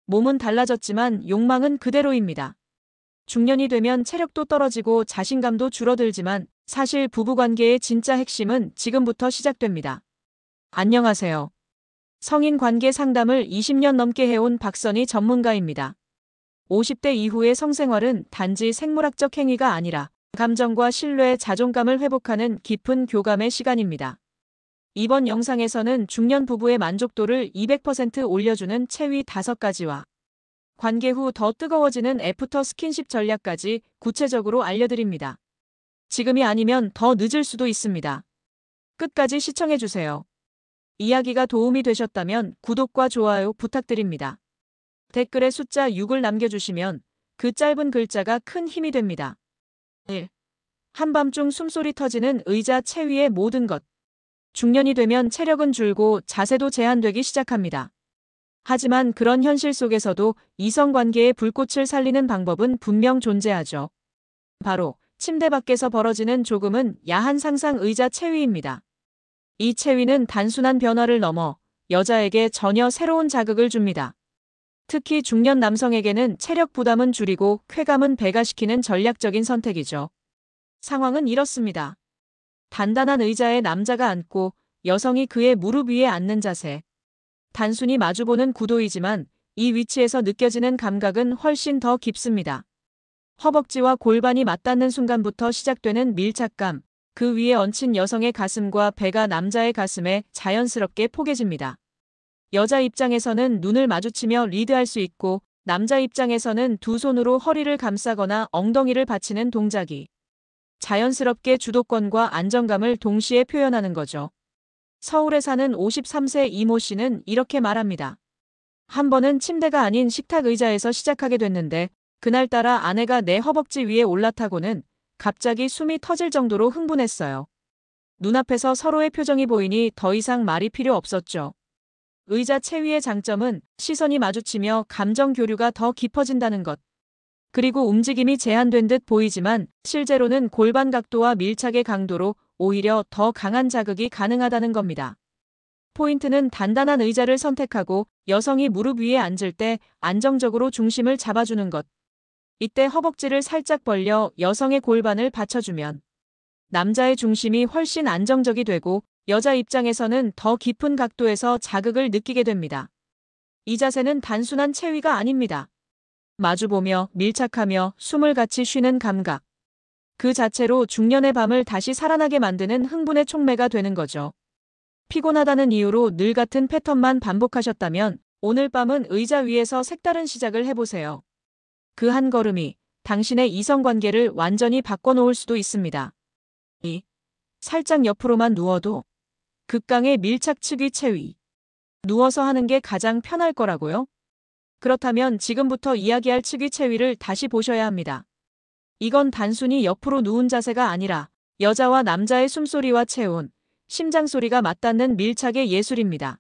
몸은 달라졌지만 욕망은 그대로입니다. 중년이 되면 체력도 떨어지고 자신감도 줄어들지만 사실 부부관계의 진짜 핵심은 지금부터 시작됩니다. 안녕하세요. 성인 관계 상담을 20년 넘게 해온 박선희 전문가입니다. 50대 이후의 성생활은 단지 생물학적 행위가 아니라 감정과 신뢰, 자존감을 회복하는 깊은 교감의 시간입니다. 이번 영상에서는 중년 부부의 만족도를 200% 올려주는 체위 5가지와 관계 후 더 뜨거워지는 애프터 스킨십 전략까지 구체적으로 알려드립니다. 지금이 아니면 더 늦을 수도 있습니다. 끝까지 시청해주세요. 이야기가 도움이 되셨다면 구독과 좋아요 부탁드립니다. 댓글에 숫자 6을 남겨주시면 그 짧은 글자가 큰 힘이 됩니다. 1. 한밤중 숨소리 터지는 의자, 체위의 모든 것. 중년이 되면 체력은 줄고 자세도 제한되기 시작합니다. 하지만 그런 현실 속에서도 이성관계의 불꽃을 살리는 방법은 분명 존재하죠. 바로 침대 밖에서 벌어지는 조금은 야한 상상 의자 체위입니다. 이 체위는 단순한 변화를 넘어 여자에게 전혀 새로운 자극을 줍니다. 특히 중년 남성에게는 체력 부담은 줄이고 쾌감은 배가시키는 전략적인 선택이죠. 상황은 이렇습니다. 단단한 의자에 남자가 앉고 여성이 그의 무릎 위에 앉는 자세. 단순히 마주보는 구도이지만 이 위치에서 느껴지는 감각은 훨씬 더 깊습니다. 허벅지와 골반이 맞닿는 순간부터 시작되는 밀착감, 그 위에 얹힌 여성의 가슴과 배가 남자의 가슴에 자연스럽게 포개집니다. 여자 입장에서는 눈을 마주치며 리드할 수 있고 남자 입장에서는 두 손으로 허리를 감싸거나 엉덩이를 받치는 동작이 자연스럽게 주도권과 안정감을 동시에 표현하는 거죠. 서울에 사는 53세 이모 씨는 이렇게 말합니다. 한 번은 침대가 아닌 식탁 의자에서 시작하게 됐는데 그날따라 아내가 내 허벅지 위에 올라타고는 갑자기 숨이 터질 정도로 흥분했어요. 눈앞에서 서로의 표정이 보이니 더 이상 말이 필요 없었죠. 의자 체위의 장점은 시선이 마주치며 감정 교류가 더 깊어진다는 것. 그리고 움직임이 제한된 듯 보이지만 실제로는 골반 각도와 밀착의 강도로 오히려 더 강한 자극이 가능하다는 겁니다. 포인트는 단단한 의자를 선택하고 여성이 무릎 위에 앉을 때 안정적으로 중심을 잡아주는 것. 이때 허벅지를 살짝 벌려 여성의 골반을 받쳐주면 남자의 중심이 훨씬 안정적이 되고 여자 입장에서는 더 깊은 각도에서 자극을 느끼게 됩니다. 이 자세는 단순한 체위가 아닙니다. 마주보며 밀착하며 숨을 같이 쉬는 감각. 그 자체로 중년의 밤을 다시 살아나게 만드는 흥분의 촉매가 되는 거죠. 피곤하다는 이유로 늘 같은 패턴만 반복하셨다면 오늘 밤은 의자 위에서 색다른 시작을 해보세요. 그 한 걸음이 당신의 이성관계를 완전히 바꿔놓을 수도 있습니다. 2. 살짝 옆으로만 누워도 극강의 밀착 측위 체위. 누워서 하는 게 가장 편할 거라고요? 그렇다면 지금부터 이야기할 측위 체위를 다시 보셔야 합니다. 이건 단순히 옆으로 누운 자세가 아니라 여자와 남자의 숨소리와 체온, 심장 소리가 맞닿는 밀착의 예술입니다.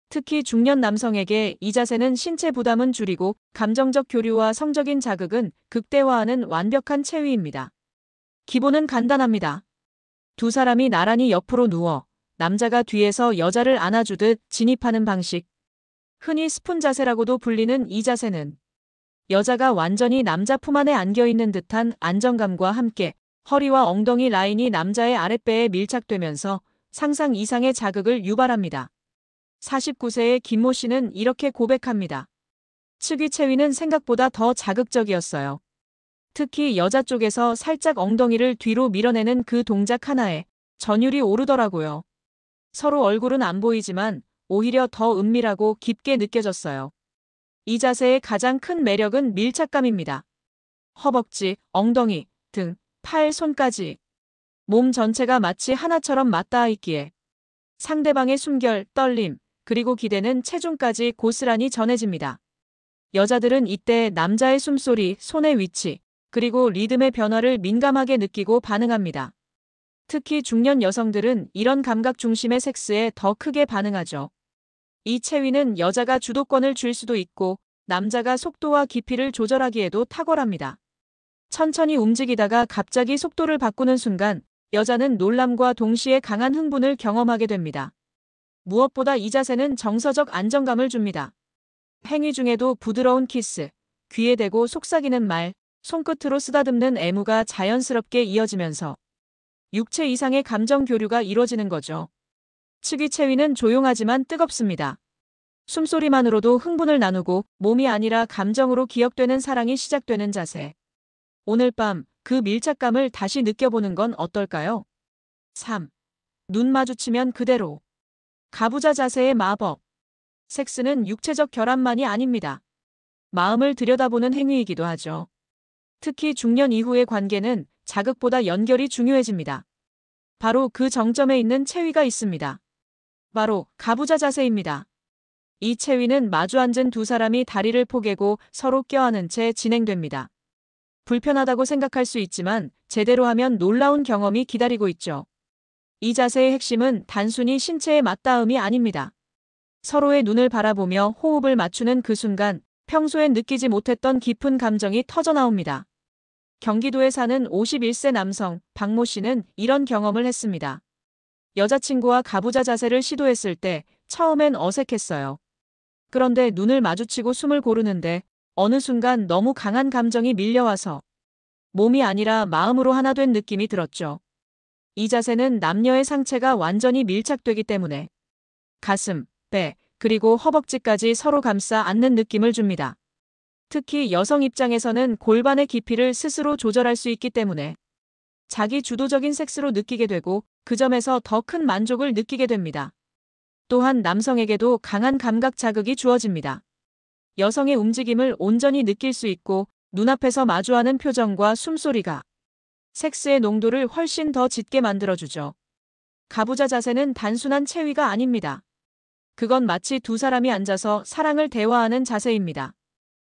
특히 중년 남성에게 이 자세는 신체 부담은 줄이고 감정적 교류와 성적인 자극은 극대화하는 완벽한 체위입니다. 기본은 간단합니다. 두 사람이 나란히 옆으로 누워 남자가 뒤에서 여자를 안아주듯 진입하는 방식. 흔히 스푼 자세라고도 불리는 이 자세는 여자가 완전히 남자 품 안에 안겨있는 듯한 안정감과 함께 허리와 엉덩이 라인이 남자의 아랫배에 밀착되면서 상상 이상의 자극을 유발합니다. 49세의 김모 씨는 이렇게 고백합니다. 측위 체위는 생각보다 더 자극적이었어요. 특히 여자 쪽에서 살짝 엉덩이를 뒤로 밀어내는 그 동작 하나에 전율이 오르더라고요. 서로 얼굴은 안 보이지만 오히려 더 은밀하고 깊게 느껴졌어요. 이 자세의 가장 큰 매력은 밀착감입니다. 허벅지, 엉덩이, 등, 팔, 손까지 몸 전체가 마치 하나처럼 맞닿아 있기에 상대방의 숨결, 떨림, 그리고 기대는 체중까지 고스란히 전해집니다. 여자들은 이때 남자의 숨소리, 손의 위치, 그리고 리듬의 변화를 민감하게 느끼고 반응합니다. 특히 중년 여성들은 이런 감각 중심의 섹스에 더 크게 반응하죠. 이 체위는 여자가 주도권을 쥘 수도 있고 남자가 속도와 깊이를 조절하기에도 탁월합니다. 천천히 움직이다가 갑자기 속도를 바꾸는 순간 여자는 놀람과 동시에 강한 흥분을 경험하게 됩니다. 무엇보다 이 자세는 정서적 안정감을 줍니다. 행위 중에도 부드러운 키스, 귀에 대고 속삭이는 말, 손끝으로 쓰다듬는 애무가 자연스럽게 이어지면서 육체 이상의 감정 교류가 이루어지는 거죠. 측이 체위는 조용하지만 뜨겁습니다. 숨소리만으로도 흥분을 나누고 몸이 아니라 감정으로 기억되는 사랑이 시작되는 자세. 오늘 밤 그 밀착감을 다시 느껴보는 건 어떨까요? 3. 눈 마주치면 그대로. 가부좌 자세의 마법. 섹스는 육체적 결합만이 아닙니다. 마음을 들여다보는 행위이기도 하죠. 특히 중년 이후의 관계는 자극보다 연결이 중요해집니다. 바로 그 정점에 있는 체위가 있습니다. 바로 가부좌 자세입니다. 이 체위는 마주 앉은 두 사람이 다리를 포개고 서로 껴안은 채 진행됩니다. 불편하다고 생각할 수 있지만 제대로 하면 놀라운 경험이 기다리고 있죠. 이 자세의 핵심은 단순히 신체의 맞닿음이 아닙니다. 서로의 눈을 바라보며 호흡을 맞추는 그 순간 평소엔 느끼지 못했던 깊은 감정이 터져나옵니다. 경기도에 사는 51세 남성 박모 씨는 이런 경험을 했습니다. 여자친구와 가부좌 자세를 시도했을 때 처음엔 어색했어요. 그런데 눈을 마주치고 숨을 고르는데 어느 순간 너무 강한 감정이 밀려와서 몸이 아니라 마음으로 하나 된 느낌이 들었죠. 이 자세는 남녀의 상체가 완전히 밀착되기 때문에 가슴, 배, 그리고 허벅지까지 서로 감싸 안는 느낌을 줍니다. 특히 여성 입장에서는 골반의 깊이를 스스로 조절할 수 있기 때문에 자기 주도적인 섹스로 느끼게 되고 그 점에서 더 큰 만족을 느끼게 됩니다. 또한 남성에게도 강한 감각 자극이 주어집니다. 여성의 움직임을 온전히 느낄 수 있고 눈앞에서 마주하는 표정과 숨소리가 섹스의 농도를 훨씬 더 짙게 만들어주죠. 가부좌 자세는 단순한 체위가 아닙니다. 그건 마치 두 사람이 앉아서 사랑을 대화하는 자세입니다.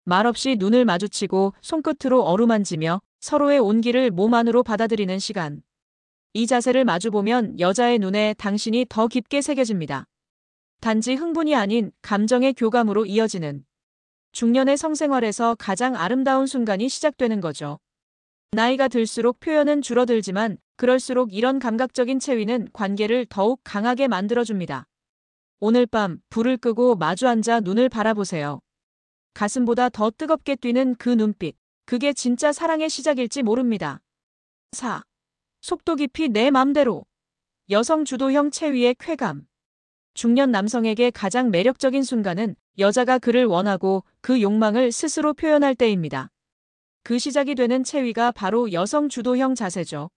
말없이 눈을 마주치고 손끝으로 어루만지며 서로의 온기를 몸 안으로 받아들이는 시간. 이 자세를 마주보면 여자의 눈에 당신이 더 깊게 새겨집니다. 단지 흥분이 아닌 감정의 교감으로 이어지는 중년의 성생활에서 가장 아름다운 순간이 시작되는 거죠. 나이가 들수록 표현은 줄어들지만 그럴수록 이런 감각적인 체위는 관계를 더욱 강하게 만들어줍니다. 오늘 밤 불을 끄고 마주 앉아 눈을 바라보세요. 가슴보다 더 뜨겁게 뛰는 그 눈빛, 그게 진짜 사랑의 시작일지 모릅니다. 4. 속도 깊이 내 맘대로. 여성 주도형 체위의 쾌감. 중년 남성에게 가장 매력적인 순간은 여자가 그를 원하고 그 욕망을 스스로 표현할 때입니다. 그 시작이 되는 체위가 바로 여성 주도형 자세죠.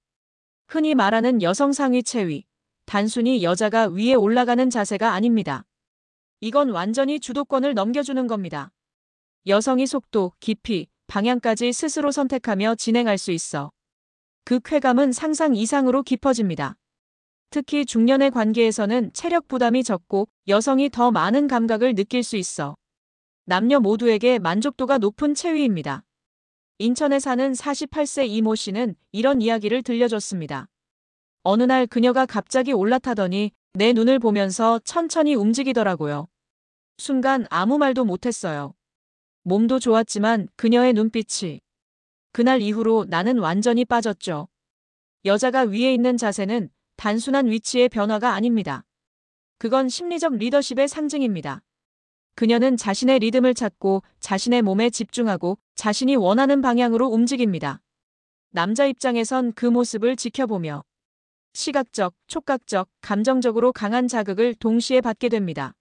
흔히 말하는 여성 상위 체위. 단순히 여자가 위에 올라가는 자세가 아닙니다. 이건 완전히 주도권을 넘겨주는 겁니다. 여성이 속도, 깊이, 방향까지 스스로 선택하며 진행할 수 있어 그 쾌감은 상상 이상으로 깊어집니다. 특히 중년의 관계에서는 체력 부담이 적고 여성이 더 많은 감각을 느낄 수 있어 남녀 모두에게 만족도가 높은 체위입니다. 인천에 사는 48세 이모 씨는 이런 이야기를 들려줬습니다. 어느 날 그녀가 갑자기 올라타더니 내 눈을 보면서 천천히 움직이더라고요. 순간 아무 말도 못했어요. 몸도 좋았지만 그녀의 눈빛이. 그날 이후로 나는 완전히 빠졌죠. 여자가 위에 있는 자세는 단순한 위치의 변화가 아닙니다. 그건 심리적 리더십의 상징입니다. 그녀는 자신의 리듬을 찾고 자신의 몸에 집중하고 자신이 원하는 방향으로 움직입니다. 남자 입장에선 그 모습을 지켜보며 시각적, 촉각적, 감정적으로 강한 자극을 동시에 받게 됩니다.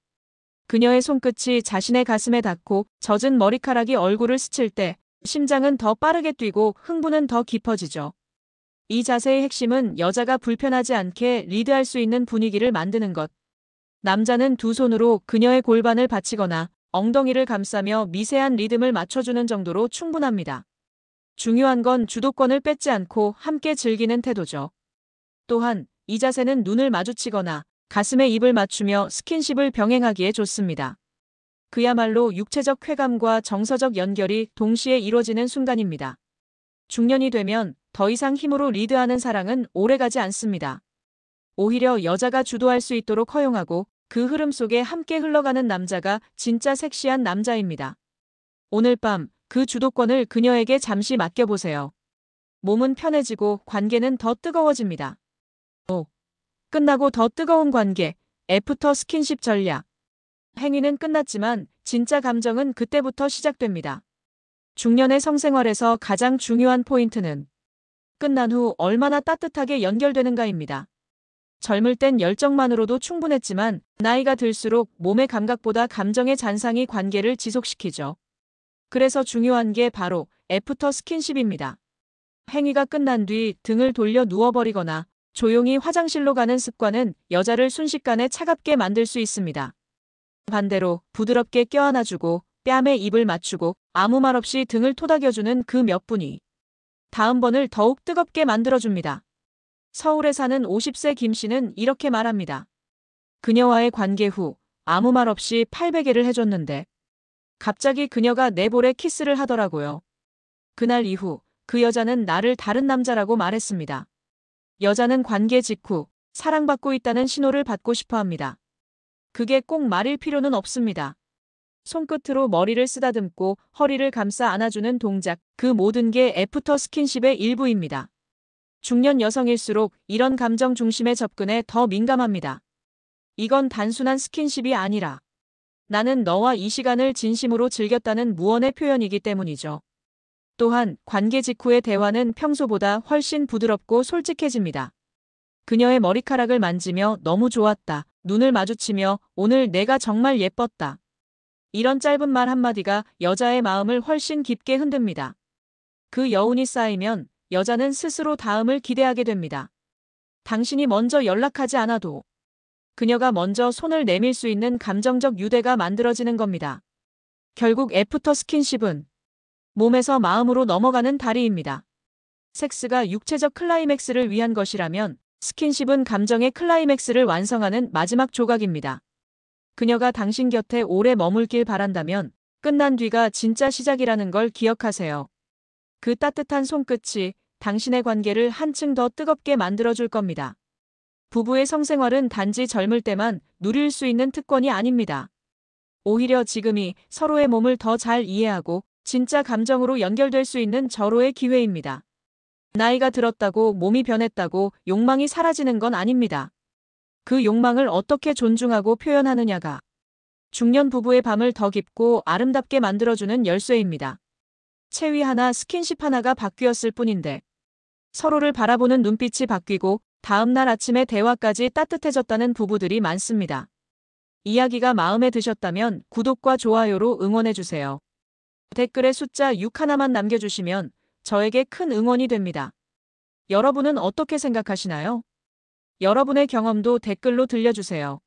그녀의 손끝이 자신의 가슴에 닿고 젖은 머리카락이 얼굴을 스칠 때 심장은 더 빠르게 뛰고 흥분은 더 깊어지죠. 이 자세의 핵심은 여자가 불편하지 않게 리드할 수 있는 분위기를 만드는 것. 남자는 두 손으로 그녀의 골반을 받치거나 엉덩이를 감싸며 미세한 리듬을 맞춰주는 정도로 충분합니다. 중요한 건 주도권을 뺏지 않고 함께 즐기는 태도죠. 또한 이 자세는 눈을 마주치거나 가슴에 입을 맞추며 스킨십을 병행하기에 좋습니다. 그야말로 육체적 쾌감과 정서적 연결이 동시에 이루어지는 순간입니다. 중년이 되면 더 이상 힘으로 리드하는 사랑은 오래가지 않습니다. 오히려 여자가 주도할 수 있도록 허용하고 그 흐름 속에 함께 흘러가는 남자가 진짜 섹시한 남자입니다. 오늘 밤 그 주도권을 그녀에게 잠시 맡겨보세요. 몸은 편해지고 관계는 더 뜨거워집니다. 5. 끝나고 더 뜨거운 관계, 애프터 스킨십 전략. 행위는 끝났지만 진짜 감정은 그때부터 시작됩니다. 중년의 성생활에서 가장 중요한 포인트는 끝난 후 얼마나 따뜻하게 연결되는가입니다. 젊을 땐 열정만으로도 충분했지만 나이가 들수록 몸의 감각보다 감정의 잔상이 관계를 지속시키죠. 그래서 중요한 게 바로 애프터 스킨십입니다. 행위가 끝난 뒤 등을 돌려 누워버리거나 조용히 화장실로 가는 습관은 여자를 순식간에 차갑게 만들 수 있습니다. 반대로 부드럽게 껴안아주고 뺨에 입을 맞추고 아무 말 없이 등을 토닥여주는 그 몇 분이 다음번을 더욱 뜨겁게 만들어줍니다. 서울에 사는 50세 김 씨는 이렇게 말합니다. 그녀와의 관계 후 아무 말 없이 800회를 해줬는데 갑자기 그녀가 내 볼에 키스를 하더라고요. 그날 이후 그 여자는 나를 다른 남자라고 말했습니다. 여자는 관계 직후 사랑받고 있다는 신호를 받고 싶어 합니다. 그게 꼭 말일 필요는 없습니다. 손끝으로 머리를 쓰다듬고 허리를 감싸 안아주는 동작, 그 모든 게 애프터 스킨십의 일부입니다. 중년 여성일수록 이런 감정 중심의 접근에 더 민감합니다. 이건 단순한 스킨십이 아니라 나는 너와 이 시간을 진심으로 즐겼다는 무언의 표현이기 때문이죠. 또한 관계 직후의 대화는 평소보다 훨씬 부드럽고 솔직해집니다. 그녀의 머리카락을 만지며 너무 좋았다. 눈을 마주치며 오늘 내가 정말 예뻤다. 이런 짧은 말 한마디가 여자의 마음을 훨씬 깊게 흔듭니다. 그 여운이 쌓이면 여자는 스스로 다음을 기대하게 됩니다. 당신이 먼저 연락하지 않아도 그녀가 먼저 손을 내밀 수 있는 감정적 유대가 만들어지는 겁니다. 결국 애프터 스킨십은 몸에서 마음으로 넘어가는 다리입니다. 섹스가 육체적 클라이맥스를 위한 것이라면 스킨십은 감정의 클라이맥스를 완성하는 마지막 조각입니다. 그녀가 당신 곁에 오래 머물길 바란다면 끝난 뒤가 진짜 시작이라는 걸 기억하세요. 그 따뜻한 손끝이 당신의 관계를 한층 더 뜨겁게 만들어줄 겁니다. 부부의 성생활은 단지 젊을 때만 누릴 수 있는 특권이 아닙니다. 오히려 지금이 서로의 몸을 더 잘 이해하고 진짜 감정으로 연결될 수 있는 절호의 기회입니다. 나이가 들었다고 몸이 변했다고 욕망이 사라지는 건 아닙니다. 그 욕망을 어떻게 존중하고 표현하느냐가 중년 부부의 밤을 더 깊고 아름답게 만들어주는 열쇠입니다. 체위 하나, 스킨십 하나가 바뀌었을 뿐인데 서로를 바라보는 눈빛이 바뀌고 다음날 아침에 대화까지 따뜻해졌다는 부부들이 많습니다. 이야기가 마음에 드셨다면 구독과 좋아요로 응원해주세요. 댓글에 숫자 6 하나만 남겨주시면 저에게 큰 응원이 됩니다. 여러분은 어떻게 생각하시나요? 여러분의 경험도 댓글로 들려주세요.